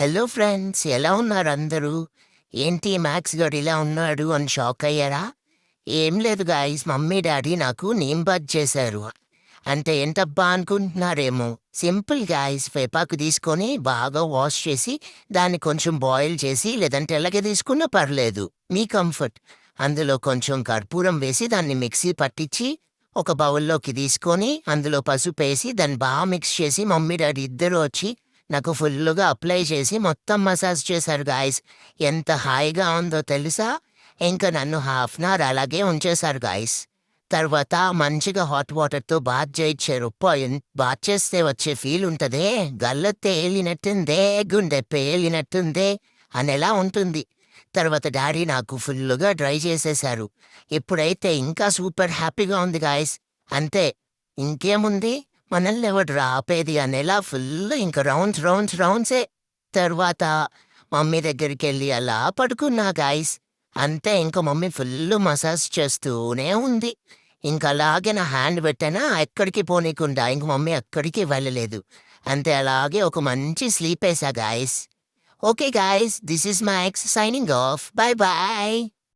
Hello friends, ఎలా ఉన్నారు అందరూ? ఏంటి మ్యాక్స్ గాడు ఇలా ఉన్నాడు అని షాక్ అయ్యారా? ఏం లేదు గాయ్స్, మమ్మీ డాడీ నాకు నేమ్ బాత్ చేశారు. అంటే ఏంటబ్బా అనుకుంటున్నారేమో. సింపుల్ గాయ్స్, వేపాకు తీసుకొని బాగా వాష్ చేసి దాన్ని కొంచెం బాయిల్ చేసి లేదంటే ఎలాగే తీసుకున్నా పర్లేదు, మీ కంఫర్ట్. అందులో కొంచెం కర్పూరం వేసి దాన్ని మిక్సీ పట్టించి ఒక బౌల్లోకి తీసుకొని అందులో పసుపేసి దాన్ని బాగా మిక్స్ చేసి మమ్మీ డాడీ ఇద్దరు వచ్చి నాకు ఫుల్లుగా అప్లై చేసి మొత్తం మసాజ్ చేశారు గాయ్స్. ఎంత హాయిగా ఉందో తెలుసా? ఇంకా నన్ను హాఫ్ అన్ అవర్ అలాగే ఉంచేశారు గాయ్స్. తర్వాత మంచిగా హాట్ వాటర్‌తో బాత్ చేయిచ్చారు. బాత్ చేస్తే వచ్చే ఫీల్ ఉంటదే, గల్లు తేలినట్టుందే, గుండె పేలినట్టుందే అనేలా ఉంటుంది. తర్వాత డాడీ నాకు ఫుల్లుగా డ్రై చేసేశారు. ఇప్పుడైతే ఇంకా సూపర్ హ్యాపీగా ఉంది గాయ్స్. అంతే, ఇంకేముంది, మనల్నెవడ్రా ఆపేది అనేలా ఫుల్ ఇంక రౌండ్సే. తర్వాత మమ్మీ దగ్గరికెళ్ళి అలా పడుకున్నా గాయ్స్. అంతే, ఇంక మమ్మీ ఫుల్లు మసాజ్ చేస్తూనే ఉంది. ఇంకలాగే నా హ్యాండ్ పెట్టానా ఎక్కడికి పోనీకుండా ఇంక మమ్మీ ఎక్కడికి వెళ్ళలేదు. అంతే, అలాగే ఒక మంచి స్లీపేసా guys. Okay guys, this is Max signing off. By.